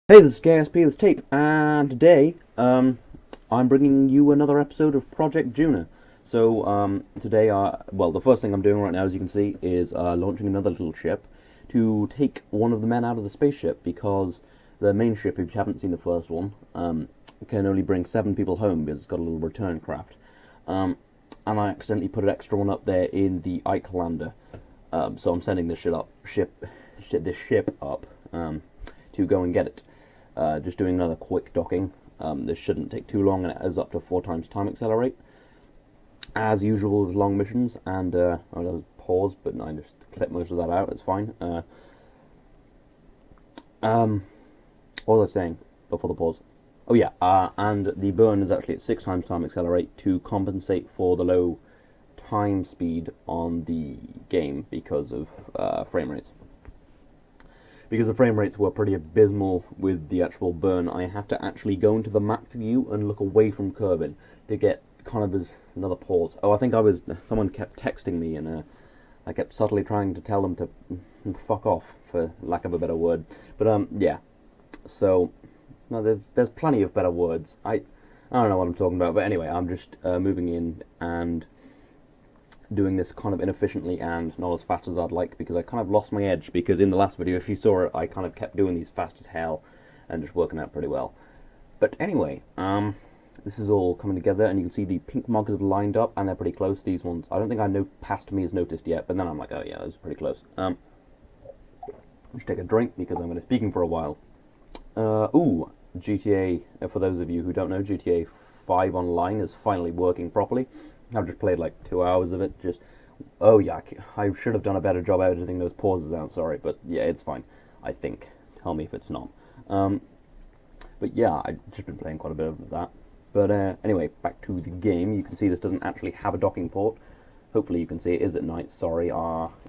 Hey, this is KSP with Tape, and today, I'm bringing you another episode of Project Duna. Today, well, the first thing I'm doing right now, as you can see, is launching another little ship to take one of the men out of the spaceship, because the main ship, if you haven't seen the first one, can only bring 7 people home because it's got a little return craft. And I accidentally put an extra one up there in the Ike lander. So I'm sending this ship up, to go and get it. Just doing another quick docking. This shouldn't take too long, and it has up to 4 times time accelerate, as usual with long missions. And oh, that was pause, but no, I just clipped most of that out. It's fine. What was I saying before the pause? Oh yeah, and the burn is actually at 6 times time accelerate to compensate for the low time speed on the game because of frame rates. Because the frame rates were pretty abysmal with the actual burn, I had to actually go into the map view and look away from Kerbal to get kind of as another pause. Oh, I think someone kept texting me, and I kept subtly trying to tell them to fuck off, for lack of a better word. But yeah. So no, there's plenty of better words. I don't know what I'm talking about, but anyway, I'm just moving in and doing this kind of inefficiently and not as fast as I'd like, because I kind of lost my edge, because in the last video, if you saw it, I kind of kept doing these fast as hell and just working out pretty well. But anyway, this is all coming together, and you can see the pink markers have lined up, and they're pretty close. These ones, I don't think past me has noticed yet, but then I'm like, oh yeah, those are pretty close. Just take a drink, because I'm going to be speaking for a while. Ooh, GTA, for those of you who don't know, GTA 5 Online is finally working properly. I've just played like 2 hours of it. Oh yeah, I should have done a better job editing those pauses out. Sorry, but yeah, it's fine. I think. Tell me if it's not. But yeah, I've just been playing quite a bit of that. But anyway, back to the game. You can see this doesn't actually have a docking port. Hopefully you can see it is at night. Sorry.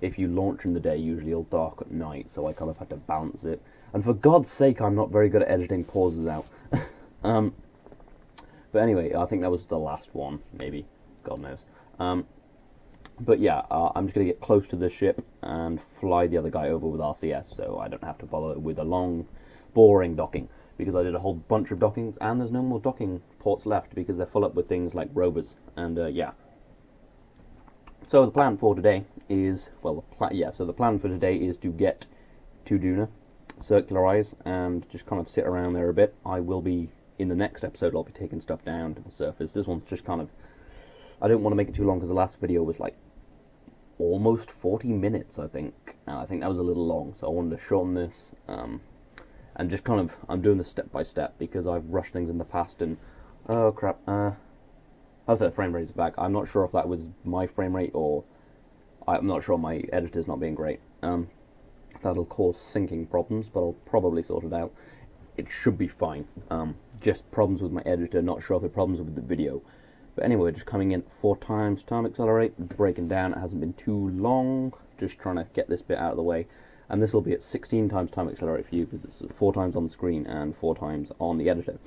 If you launch in the day, usually it'll dark at night, so I kind of had to balance it. And for God's sake, I'm not very good at editing pauses out. But anyway, I think that was the last one, maybe. God knows. But yeah, I'm just going to get close to the ship and fly the other guy over with RCS, so I don't have to bother with a long, boring docking, because I did a whole bunch of dockings, and there's no more docking ports left, because they're full up with things like rovers, and yeah. So the plan for today is, well, the plan for today is to get to Duna, circularize, and just kind of sit around there a bit. I will be, in the next episode, I'll be taking stuff down to the surface. This one's just kind of, I didn't want to make it too long, because the last video was like almost 40 minutes, I think, and I think that was a little long, so I wanted to shorten this, and just kind of, I'm doing this step by step, because I've rushed things in the past, and, oh crap, the frame rate is back. I'm not sure if that was my frame rate, or, I'm not sure, my editor's not being great. That'll cause syncing problems, but I'll probably sort it out. It should be fine. Just problems with my editor, not sure if the problems with the video. But anyway, just coming in 4 times time accelerate, breaking down. It hasn't been too long, just trying to get this bit out of the way. And this will be at 16 times time accelerate for you, because it's 4 times on the screen and 4 times on the editor.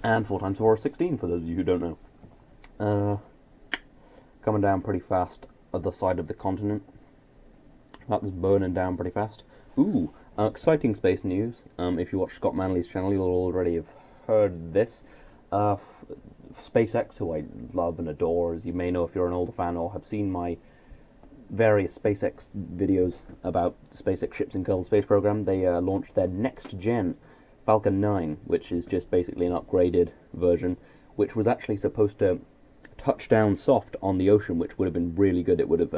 And 4 times 4 is 16, for those of you who don't know. Coming down pretty fast at the side of the continent. That's burning down pretty fast. Ooh, exciting space news. If you watch Scott Manley's channel, you'll already have heard this. SpaceX, who I love and adore, as you may know if you're an older fan or have seen my various SpaceX videos about SpaceX ships in Kerbal Space Program, they launched their next-gen Falcon 9, which is just basically an upgraded version, which was actually supposed to touch down soft on the ocean, which would have been really good. It would have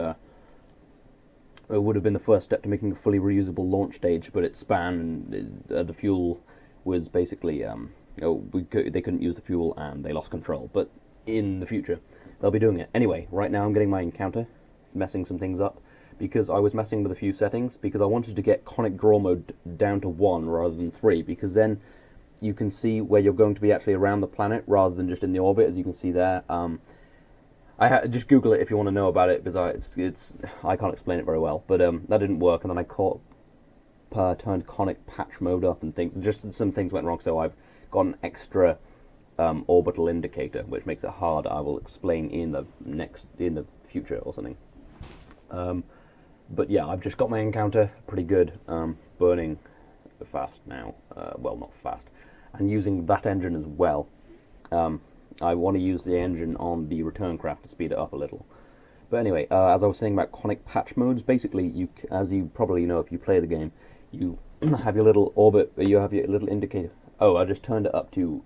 been the first step to making a fully reusable launch stage, but it span, and the fuel was basically they couldn't use the fuel, and they lost control. But in the future, they'll be doing it. Anyway, right now I'm getting my encounter, messing some things up, because I was messing with a few settings, because I wanted to get conic draw mode down to 1 rather than 3, because then you can see where you're going to be actually around the planet, rather than just in the orbit, as you can see there. Just Google it if you want to know about it, because I can't explain it very well. But that didn't work, and then I turned conic patch mode up and things. Just some things went wrong, so I've got an extra orbital indicator, which makes it hard. I will explain in the future or something. But yeah, I've just got my encounter pretty good, burning fast now. Well, not fast. And using that engine as well. I want to use the engine on the return craft to speed it up a little. But anyway, as I was saying about conic patch modes, basically, as you probably know if you play the game, you have your little orbit, you have your little indicator. Oh, I just turned it up to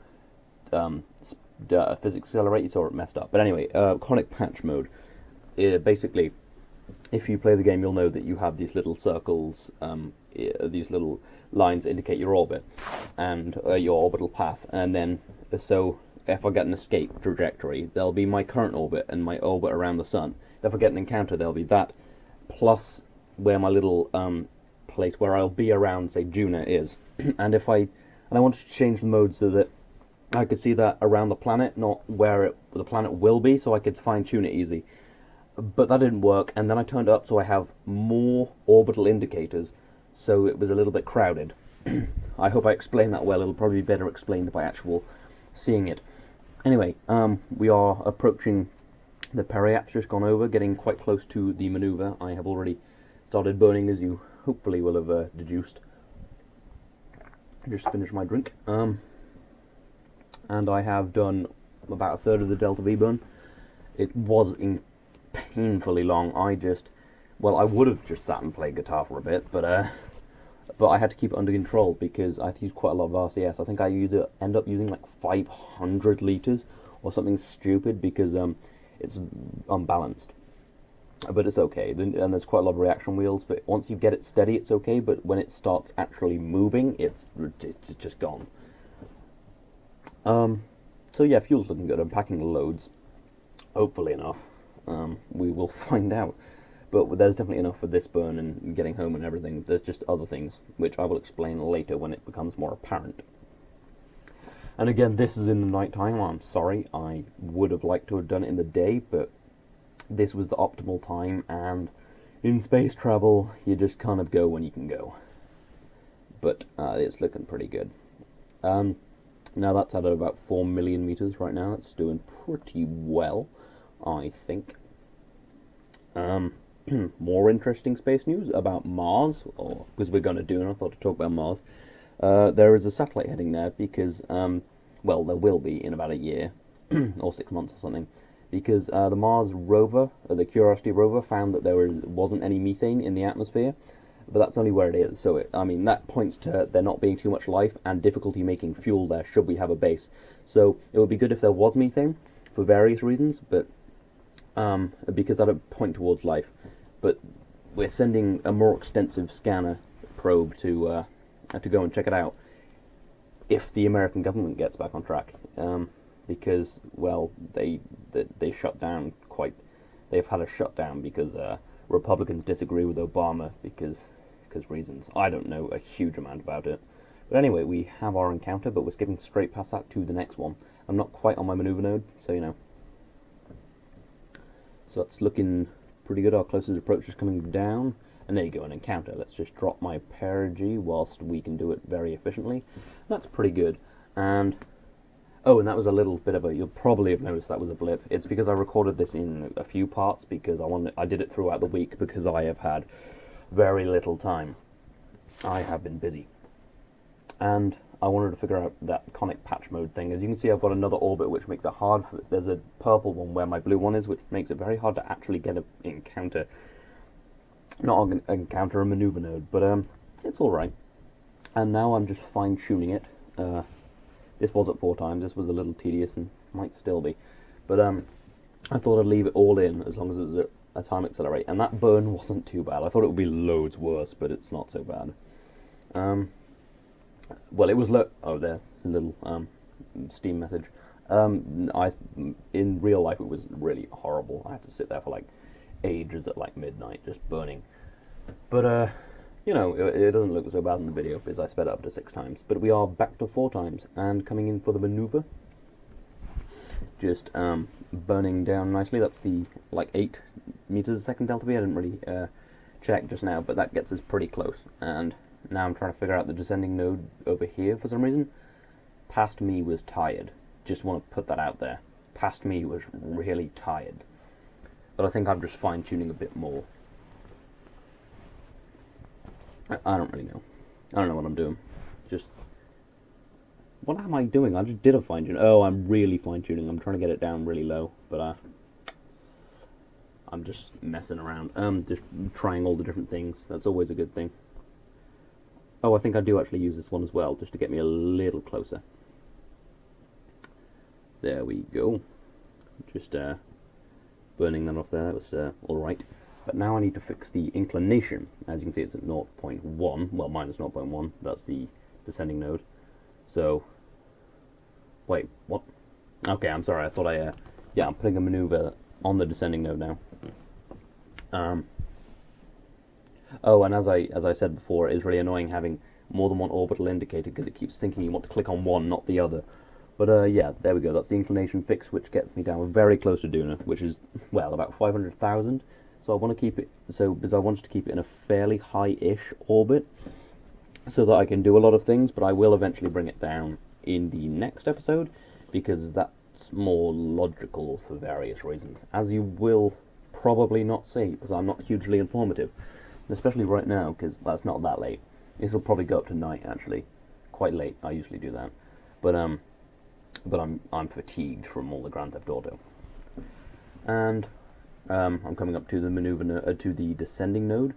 physics accelerate, you saw it messed up. But anyway, conic patch mode, basically, if you play the game, you'll know that you have these little circles, these little lines that indicate your orbit and your orbital path. And then, so if I get an escape trajectory, there'll be my current orbit and my orbit around the sun. If I get an encounter, there'll be that, plus where my little place where I'll be around, say, Duna is. And I wanted to change the mode so that I could see that around the planet, not where the planet will be, so I could fine-tune it easy. But that didn't work, and then I turned it up so I have more orbital indicators, so it was a little bit crowded. I hope I explained that well. It'll probably be better explained by actual seeing it. Anyway, we are approaching the periapt's just gone over, getting quite close to the maneuver. I have already started burning, as you hopefully will have deduced. I just finished my drink. And I have done about a third of the Delta V burn. It was painfully long. I would have just sat and played guitar for a bit, but I had to keep it under control because I had to use quite a lot of RCS. I think I end up using like 500 liters or something stupid because it's unbalanced. But it's okay, and there's quite a lot of reaction wheels, but once you get it steady it's okay, but when it starts actually moving, it's just gone. So yeah, fuel's looking good. I'm packing loads, hopefully enough. We will find out. But there's definitely enough for this burn and getting home and everything. There's just other things, which I will explain later when it becomes more apparent. And again, this is in the night time. I'm sorry, I would have liked to have done it in the day, but this was the optimal time, and in space travel, you just kind of go when you can go. But it's looking pretty good. Now that's at about 4 million meters right now. It's doing pretty well, I think. More interesting space news about Mars, or because we're going to do, and I thought to talk about Mars. There is a satellite heading there because, well, there will be in about a year or 6 months or something, because the Mars rover, the Curiosity rover, found that there wasn't any methane in the atmosphere, but that's only where it is. So I mean, that points to there not being too much life and difficulty making fuel there should we have a base. So it would be good if there was methane for various reasons, but because that would point towards life. But we're sending a more extensive scanner probe to go and check it out if the American government gets back on track, because, well, they shut down they've had a shutdown because Republicans disagree with Obama because reasons. I don't know a huge amount about it. But anyway, we have our encounter, but we're skipping straight past that to the next one. I'm not quite on my maneuver node, so you know. So that's looking pretty good. Our closest approach is coming down. And there you go, an encounter. Let's just drop my perigee whilst we can do it very efficiently. That's pretty good. And oh, and that was a little bit of a, you'll probably have noticed that was a blip. It's because I recorded this in a few parts because I did it throughout the week because I have had very little time. I have been busy. And I wanted to figure out that conic patch mode thing. As you can see, I've got another orbit which makes it hard. There's a purple one where my blue one is, which makes it very hard to actually get an encounter. Not an encounter, a maneuver node, but it's alright. And now I'm just fine-tuning it. This was at 4 times, this was a little tedious and might still be. But I thought I'd leave it all in as long as it was at a time accelerate. And that burn wasn't too bad. I thought it would be loads worse, but it's not so bad. Well, it was oh, there, a little Steam message. In real life, it was really horrible. I had to sit there for like ages at like midnight, just burning. But you know, it doesn't look so bad in the video because I sped it up to 6 times. But we are back to 4 times and coming in for the maneuver. Just burning down nicely. That's the like 8 meters a second delta V. I didn't really check just now, but that gets us pretty close. And now I'm trying to figure out the descending node over here for some reason. Past me was tired. Just want to put that out there. Past me was really tired. But I think I'm just fine-tuning a bit more. I don't really know. I don't know what I'm doing. Just, what am I doing? I just did a fine tuning. Oh, I'm really fine tuning. I'm trying to get it down really low, but I'm just messing around. Just trying all the different things. That's always a good thing. Oh, I think I do actually use this one as well, just to get me a little closer. There we go. Just burning that off there. That was all right. But now I need to fix the inclination. As you can see, it's at 0.1. Well, minus 0.1. That's the descending node. So, wait, what? Okay, I'm sorry. I thought yeah, I'm putting a maneuver on the descending node now. Oh, and as I said before, it is really annoying having more than one orbital indicator because it keeps thinking you want to click on one, not the other. But yeah, there we go. That's the inclination fix, which gets me down very close to Duna, which is, well, about 500,000. So I want to keep it, because I wanted to keep it in a fairly high-ish orbit, so that I can do a lot of things, but I will eventually bring it down in the next episode, because that's more logical for various reasons, as you will probably not see, because I'm not hugely informative, especially right now, because, well, it's not that late. This will probably go up to night, actually. Quite late, I usually do that. But I'm fatigued from all the Grand Theft Auto. And I'm coming up to the maneuver to the descending node,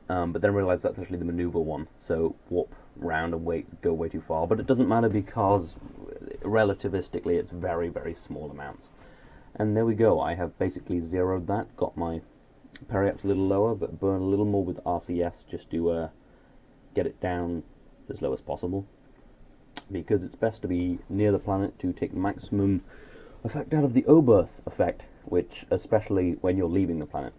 but then realize that's actually the maneuver one. So warp round and go way too far. But it doesn't matter because relativistically it's very, very small amounts. And there we go. I have basically zeroed that. Got my periaps a little lower, but burn a little more with RCS just to get it down as low as possible. Because it's best to be near the planet to take maximum effect out of the O-berth effect, which especially when you're leaving the planet.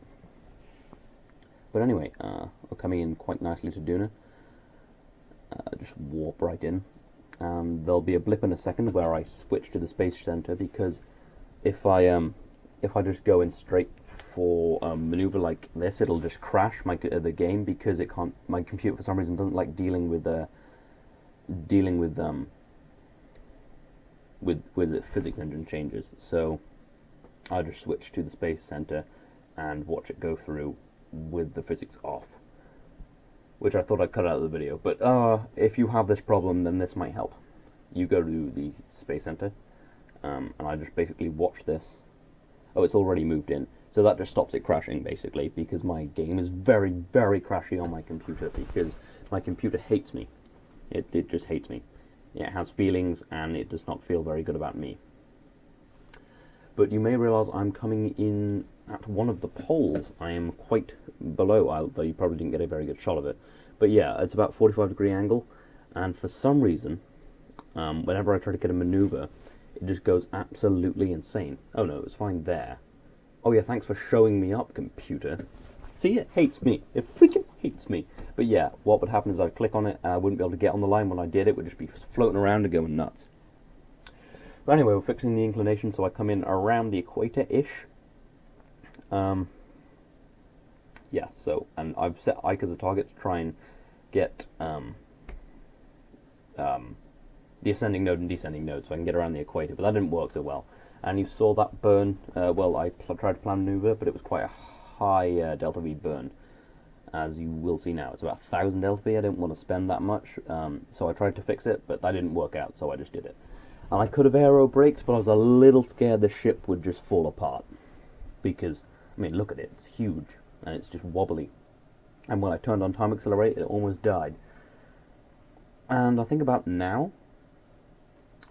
But anyway, we're coming in quite nicely to Duna. Just warp right in. There'll be a blip in a second where I switch to the space center, because if I just go in straight for a maneuver like this, it'll just crash the game, because it can't. My computer for some reason doesn't like dealing with the physics engine changes. So I just switch to the space center and watch it go through with the physics off, which I thought I'd cut out of the video. But if you have this problem, then this might help. You go to the space center, and I just basically watch this. Oh, it's already moved in, so that just stops it crashing, basically, because my game is very, very crashy on my computer, because my computer hates me. It just hates me. It has feelings, and it does not feel very good about me. But you may realize I'm coming in at one of the poles. I am quite below, although you probably didn't get a very good shot of it. But yeah, it's about 45-degree angle, and for some reason, whenever I try to get a maneuver, it just goes absolutely insane. Oh no, it's fine there. Oh yeah, thanks for showing me up, computer. See, it hates me. It freaking hates me. But yeah, what would happen is I'd click on it, and I wouldn't be able to get on the line when I did. It would just be floating around and going nuts. But anyway, we're fixing the inclination, so I come in around the equator-ish. Yeah, so, and I've set Ike as a target to try and get the ascending node and descending node, so I can get around the equator, but that didn't work so well. And you saw that burn, well, I tried to plan a maneuver, but it was quite a high delta V burn, as you will see now. It's about 1,000 delta V. I didn't want to spend that much, so I tried to fix it, but that didn't work out, so I just did it. And I could have aero braked, but I was a little scared the ship would just fall apart, because, I mean, look at it, it's huge, and it's just wobbly. And when I turned on time accelerate, it almost died. And I think about now,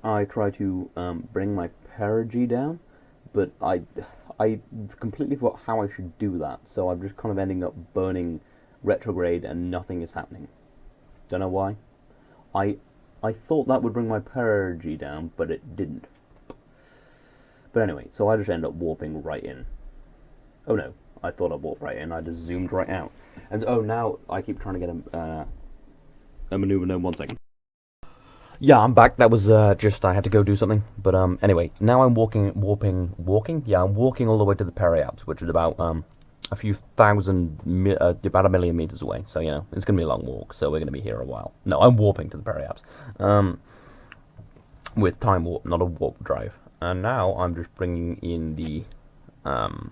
I try to bring my perigee down, but I completely forgot how I should do that, so I'm just kind of ending up burning retrograde and nothing is happening. Don't know why. I thought that would bring my perigee down, but it didn't. But anyway, so I just end up warping right in. Oh no, I thought I'd warp right in, I just zoomed right out. And oh, now I keep trying to get a maneuver. No, 1 second. Yeah, I'm back. That was just, I had to go do something. But anyway, now I'm walking? Yeah, I'm walking all the way to the periaps, which is about a few thousand, about 1,000,000 meters away. So, you know, it's going to be a long walk, so we're going to be here a while. No, I'm warping to the periaps. With time warp, not a warp drive. And now I'm just bringing in the, well,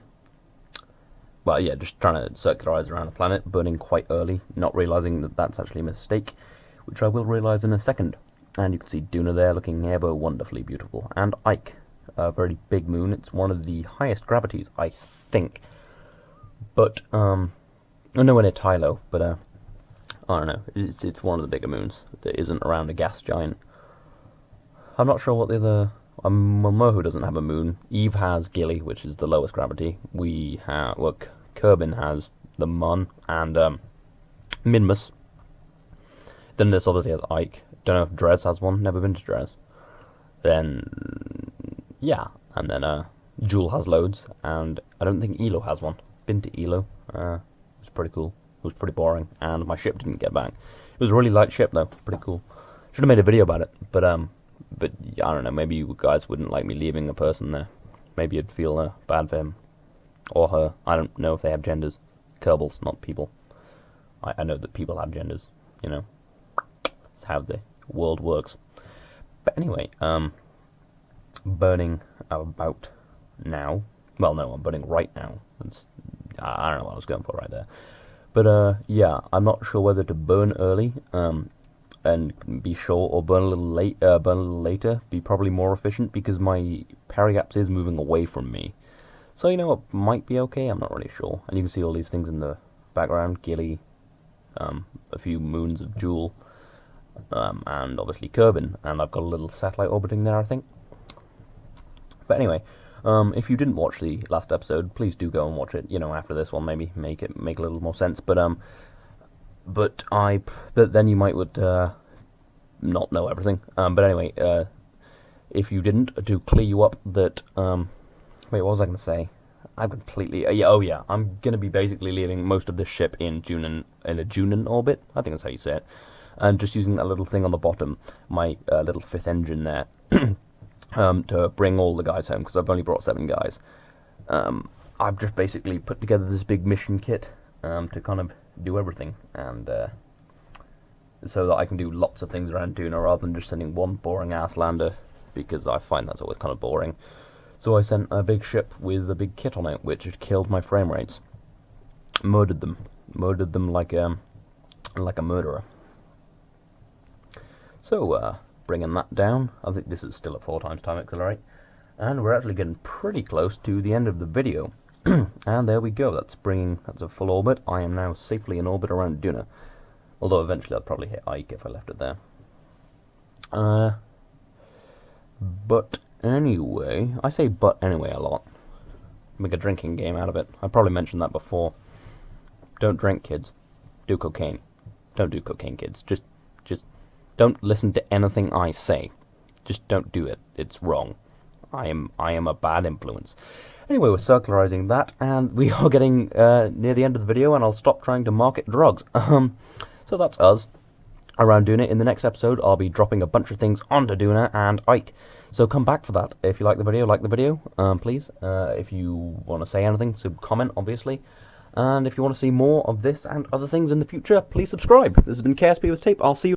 yeah, just trying to circularize around the planet, burning quite early, not realizing that that's actually a mistake. which I will realise in a second. And you can see Duna there looking ever wonderfully beautiful. And Ike, a very big moon. It's one of the highest gravities, I think. But, nowhere near Tylo, but, I don't know. It's one of the bigger moons that isn't around a gas giant. I'm not sure what the other... well, Mohu doesn't have a moon. Eve has Gilly, which is the lowest gravity. We have... well, Kerbin has the Mun, and, Minmus. Then there's obviously Ike. Don't know if Drez has one. Never been to Drez. Then, yeah. And then, Jewel has loads, and I don't think Elo has one. Been to Elo. It was pretty cool. It was pretty boring, and my ship didn't get back. It was a really light ship, though. Pretty cool. Should have made a video about it, but I don't know. Maybe you guys wouldn't like me leaving a person there. Maybe you'd feel bad for him or her. I don't know if they have genders. Kerbals, not people. I know that people have genders. You know, it's how the world works. But anyway, burning about now. Well, no, I'm burning right now. I don't know what I was going for right there. But yeah, I'm not sure whether to burn early and be short, or burn a little later. Be probably more efficient because my periaps is moving away from me. So you know, it might be okay. I'm not really sure. And you can see all these things in the background: Gilly, a few moons of Jewel, and obviously Kerbin. And I've got a little satellite orbiting there, I think. But anyway. If you didn't watch the last episode, please do go and watch it. You know, after this one, maybe make a little more sense. But then you would not know everything. But anyway, if you didn't, to clear you up, that wait, what was I going to say? I'm completely I'm going to be basically leaving most of this ship in a Dunan orbit. I think that's how you say it, and just using that little thing on the bottom, my little fifth engine there. To bring all the guys home, because I've only brought 7 guys. I've just basically put together this big mission kit to kind of do everything, and so that I can do lots of things around Duna rather than just sending one boring ass lander, because I find that's always kind of boring. So I sent a big ship with a big kit on it, which had killed my frame rates. Murdered them like a murderer. So bringing that down, I think this is still at 4 times time accelerate, and we're actually getting pretty close to the end of the video. And there we go, that's a full orbit. I am now safely in orbit around Duna, although eventually I'll probably hit Ike if I left it there. But anyway, I say but anyway a lot. Make a drinking game out of it. I probably mentioned that before. Don't drink, kids. Do cocaine. Don't do cocaine, kids. Just don't listen to anything I say. Just don't do it. It's wrong. I am a bad influence. Anyway, we're circularizing that, and we are getting near the end of the video, and I'll stop trying to market drugs. So that's us around Duna. In the next episode, I'll be dropping a bunch of things onto Duna and Ike. So come back for that. If you like the video, please. If you want to say anything, so comment, obviously. And if you want to see more of this and other things in the future, please subscribe. This has been KSP with Tape. I'll see you.